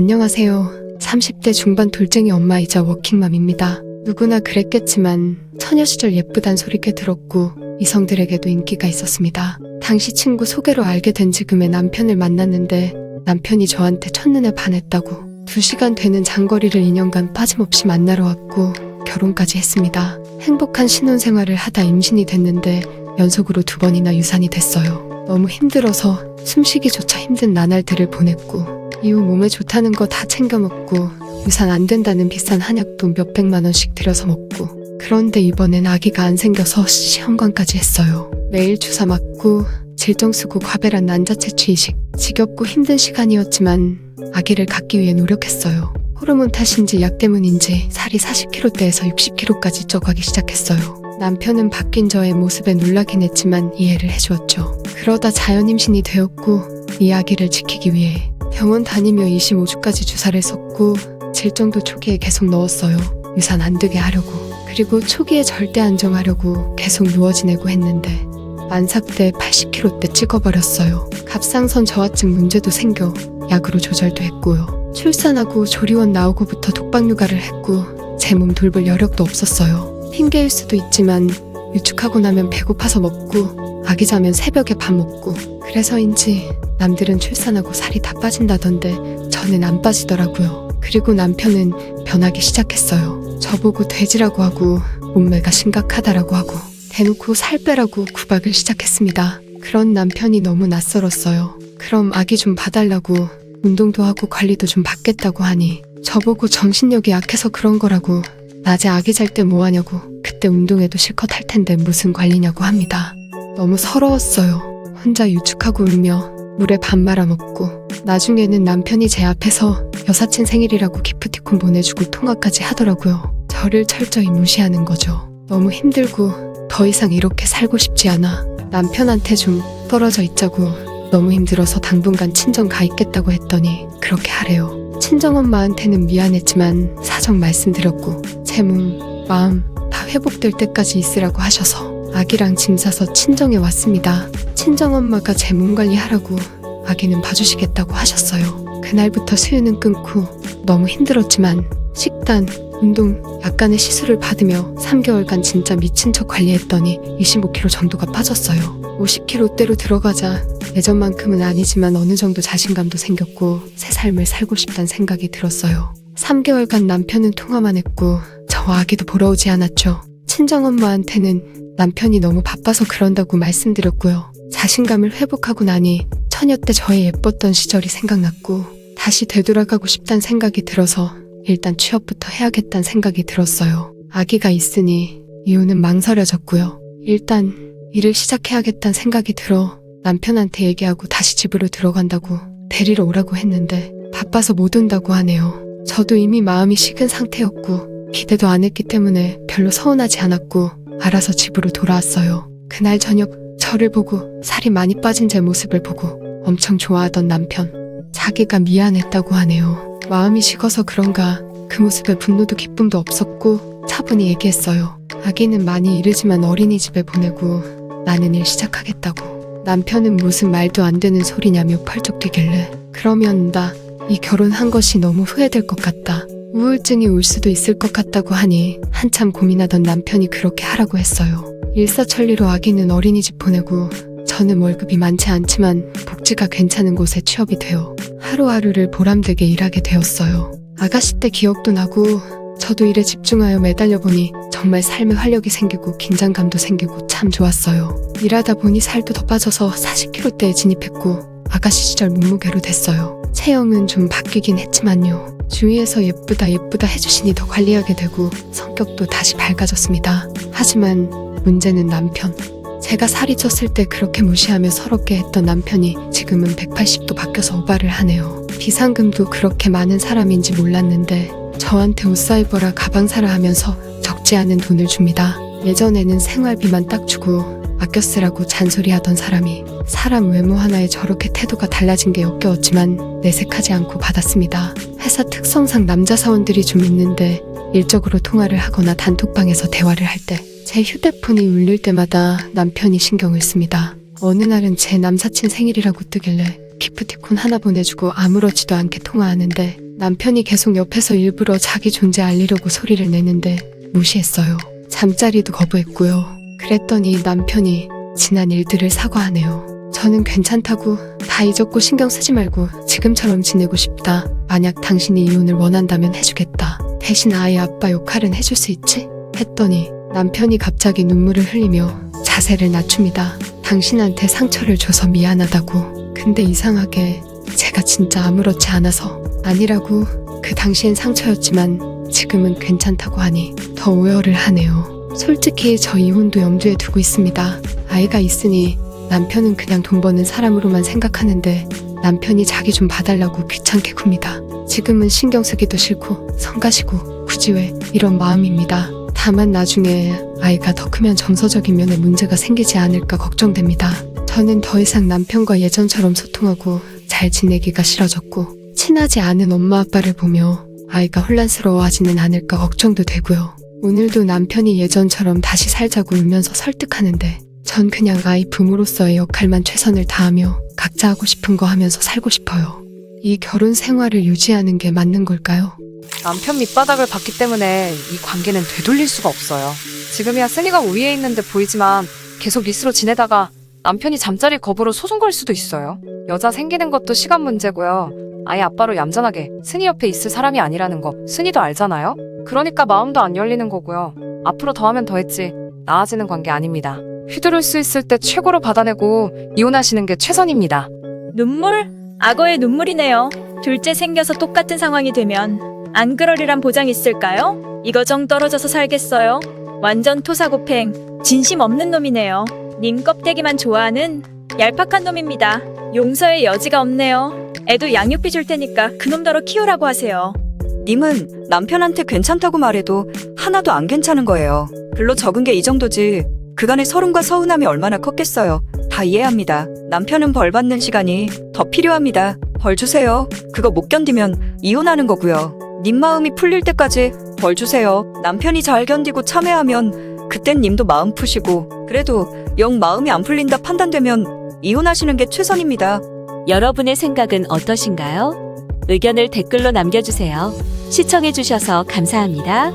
안녕하세요. 30대 중반 돌쟁이 엄마이자 워킹맘입니다. 누구나 그랬겠지만 처녀 시절 예쁘단 소리 꽤 들었고 이성들에게도 인기가 있었습니다. 당시 친구 소개로 알게 된 지금의 남편을 만났는데 남편이 저한테 첫눈에 반했다고 2시간 되는 장거리를 2년간 빠짐없이 만나러 왔고 결혼까지 했습니다. 행복한 신혼생활을 하다 임신이 됐는데 연속으로 2번이나 유산이 됐어요. 너무 힘들어서 숨쉬기조차 힘든 나날들을 보냈고 이후 몸에 좋다는 거 다 챙겨 먹고 유산 안 된다는 비싼 한약도 몇백만 원씩 들여서 먹고 그런데 이번엔 아기가 안 생겨서 시험관까지 했어요. 매일 주사 맞고 질정 쓰고 과배란 난자체 이식 지겹고 힘든 시간이었지만 아기를 갖기 위해 노력했어요. 호르몬 탓인지 약 때문인지 살이 40kg대에서 60kg까지 쪄가기 시작했어요. 남편은 바뀐 저의 모습에 놀라긴 했지만 이해를 해주었죠. 그러다 자연 임신이 되었고 이 아기를 지키기 위해 병원 다니며 25주까지 주사를 썼고 질정도 초기에 계속 넣었어요. 유산 안 되게 하려고. 그리고 초기에 절대 안정하려고 계속 누워 지내고 했는데 만삭 때 80kg대 찍어버렸어요. 갑상선 저하증 문제도 생겨 약으로 조절도 했고요. 출산하고 조리원 나오고부터 독박 육아를 했고 제 몸 돌볼 여력도 없었어요. 핑계일 수도 있지만 유축하고 나면 배고파서 먹고 아기 자면 새벽에 밥 먹고 그래서인지 남들은 출산하고 살이 다 빠진다던데 저는 안 빠지더라고요. 그리고 남편은 변하기 시작했어요. 저보고 돼지라고 하고 몸매가 심각하다라고 하고 대놓고 살 빼라고 구박을 시작했습니다. 그런 남편이 너무 낯설었어요. 그럼 아기 좀 봐달라고 운동도 하고 관리도 좀 받겠다고 하니 저보고 정신력이 약해서 그런 거라고 낮에 아기 잘 때 뭐하냐고 그때 운동해도 실컷 할 텐데 무슨 관리냐고 합니다. 너무 서러웠어요. 혼자 유축하고 울며 물에 밥 말아 먹고 나중에는 남편이 제 앞에서 여사친 생일이라고 기프티콘 보내주고 통화까지 하더라고요. 저를 철저히 무시하는 거죠. 너무 힘들고 더 이상 이렇게 살고 싶지 않아. 남편한테 좀 떨어져 있자고 너무 힘들어서 당분간 친정 가 있겠다고 했더니 그렇게 하래요. 친정엄마한테는 미안했지만 사정 말씀드렸고 제 몸, 마음 다 회복될 때까지 있으라고 하셔서 아기랑 짐 싸서 친정에 왔습니다. 친정엄마가 제 몸 관리하라고 아기는 봐주시겠다고 하셨어요. 그날부터 수유는 끊고 너무 힘들었지만 식단, 운동, 약간의 시술을 받으며 3개월간 진짜 미친 척 관리했더니 25kg 정도가 빠졌어요. 50kg대로 들어가자 예전만큼은 아니지만 어느 정도 자신감도 생겼고 새 삶을 살고 싶다는 생각이 들었어요. 3개월간 남편은 통화만 했고 저와 아기도 보러 오지 않았죠. 친정엄마한테는 남편이 너무 바빠서 그런다고 말씀드렸고요. 자신감을 회복하고 나니 처녀 때 저의 예뻤던 시절이 생각났고 다시 되돌아가고 싶다는 생각이 들어서 일단 취업부터 해야겠다는 생각이 들었어요. 아기가 있으니 이유는 망설여졌고요. 일단 일을 시작해야겠다는 생각이 들어 남편한테 얘기하고 다시 집으로 들어간다고 데리러 오라고 했는데 바빠서 못 온다고 하네요. 저도 이미 마음이 식은 상태였고 기대도 안 했기 때문에 별로 서운하지 않았고 알아서 집으로 돌아왔어요. 그날 저녁 저를 보고 살이 많이 빠진 제 모습을 보고 엄청 좋아하던 남편 자기가 미안했다고 하네요. 마음이 식어서 그런가 그 모습에 분노도 기쁨도 없었고 차분히 얘기했어요. 아기는 많이 이르지만 어린이집에 보내고 나는 일 시작하겠다고. 남편은 무슨 말도 안 되는 소리냐며 펄쩍 뛰길래 그러면 나 이 결혼한 것이 너무 후회될 것 같다. 우울증이 올 수도 있을 것 같다고 하니 한참 고민하던 남편이 그렇게 하라고 했어요. 일사천리로 아기는 어린이집 보내고 저는 월급이 많지 않지만 복지가 괜찮은 곳에 취업이 되어 하루하루를 보람되게 일하게 되었어요. 아가씨 때 기억도 나고 저도 일에 집중하여 매달려 보니 정말 삶에 활력이 생기고 긴장감도 생기고 참 좋았어요. 일하다 보니 살도 더 빠져서 40kg대에 진입했고 아가씨 시절 몸무게로 됐어요. 체형은 좀 바뀌긴 했지만요. 주위에서 예쁘다 해주시니 더 관리하게 되고 성격도 다시 밝아졌습니다. 하지만 문제는 남편. 제가 살이 쪘을 때 그렇게 무시하며 서럽게 했던 남편이 지금은 180도 바뀌어서 오바를 하네요. 비상금도 그렇게 많은 사람인지 몰랐는데 저한테 옷 사 입어라 가방 사라 하면서 적지 않은 돈을 줍니다. 예전에는 생활비만 딱 주고 아껴 쓰라고 잔소리하던 사람이 사람 외모 하나에 저렇게 태도가 달라진 게 역겨웠지만 내색하지 않고 받았습니다. 회사 특성상 남자 사원들이 좀 있는데 일적으로 통화를 하거나 단톡방에서 대화를 할 때 제 휴대폰이 울릴 때마다 남편이 신경을 씁니다. 어느 날은 제 남사친 생일이라고 뜨길래 기프티콘 하나 보내주고 아무렇지도 않게 통화하는데 남편이 계속 옆에서 일부러 자기 존재 알리려고 소리를 내는데 무시했어요. 잠자리도 거부했고요. 그랬더니 남편이 지난 일들을 사과하네요. 저는 괜찮다고, 다 잊었고 신경 쓰지 말고 지금처럼 지내고 싶다. 만약 당신이 이혼을 원한다면 해주겠다. 대신 아이 아빠 역할은 해줄 수 있지? 했더니 남편이 갑자기 눈물을 흘리며 자세를 낮춥니다. 당신한테 상처를 줘서 미안하다고. 근데 이상하게 제가 진짜 아무렇지 않아서. 아니라고. 그 당시엔 상처였지만 지금은 괜찮다고 하니 더 오열을 하네요. 솔직히 저 이혼도 염두에 두고 있습니다. 아이가 있으니 남편은 그냥 돈 버는 사람으로만 생각하는데 남편이 자기 좀 봐달라고 귀찮게 굽니다. 지금은 신경 쓰기도 싫고 성가시고 굳이 왜 이런 마음입니다. 다만 나중에 아이가 더 크면 정서적인 면에 문제가 생기지 않을까 걱정됩니다. 저는 더 이상 남편과 예전처럼 소통하고 잘 지내기가 싫어졌고 친하지 않은 엄마 아빠를 보며 아이가 혼란스러워하지는 않을까 걱정도 되고요. 오늘도 남편이 예전처럼 다시 살자고 울면서 설득하는데 전 그냥 아이 부모로서의 역할만 최선을 다하며 각자 하고 싶은 거 하면서 살고 싶어요. 이 결혼 생활을 유지하는 게 맞는 걸까요? 남편 밑바닥을 봤기 때문에 이 관계는 되돌릴 수가 없어요. 지금이야 쓰니가 우위에 있는데 보이지만 계속 리스로 지내다가 남편이 잠자리 거부로 소송 걸 수도 있어요. 여자 생기는 것도 시간 문제고요. 아예 아빠로 얌전하게 스니 옆에 있을 사람이 아니라는 거 스니도 알잖아요? 그러니까 마음도 안 열리는 거고요. 앞으로 더하면 더했지 나아지는 관계 아닙니다. 휘두를 수 있을 때 최고로 받아내고 이혼하시는 게 최선입니다. 눈물? 악어의 눈물이네요. 둘째 생겨서 똑같은 상황이 되면 안 그러리란 보장 있을까요? 이거정 떨어져서 살겠어요? 완전 토사구팽, 진심 없는 놈이네요. 님 껍데기만 좋아하는 얄팍한 놈입니다. 용서의 여지가 없네요. 애도 양육비 줄 테니까 그놈더러 키우라고 하세요. 님은 남편한테 괜찮다고 말해도 하나도 안 괜찮은 거예요. 글로 적은 게 이 정도지. 그간의 서름과 서운함이 얼마나 컸겠어요. 다 이해합니다. 남편은 벌 받는 시간이 더 필요합니다. 벌 주세요. 그거 못 견디면 이혼하는 거고요. 님 마음이 풀릴 때까지 벌 주세요. 남편이 잘 견디고 참회하면 그땐 님도 마음 푸시고, 그래도 영 마음이 안 풀린다 판단되면 이혼하시는 게 최선입니다. 여러분의 생각은 어떠신가요? 의견을 댓글로 남겨주세요. 시청해주셔서 감사합니다.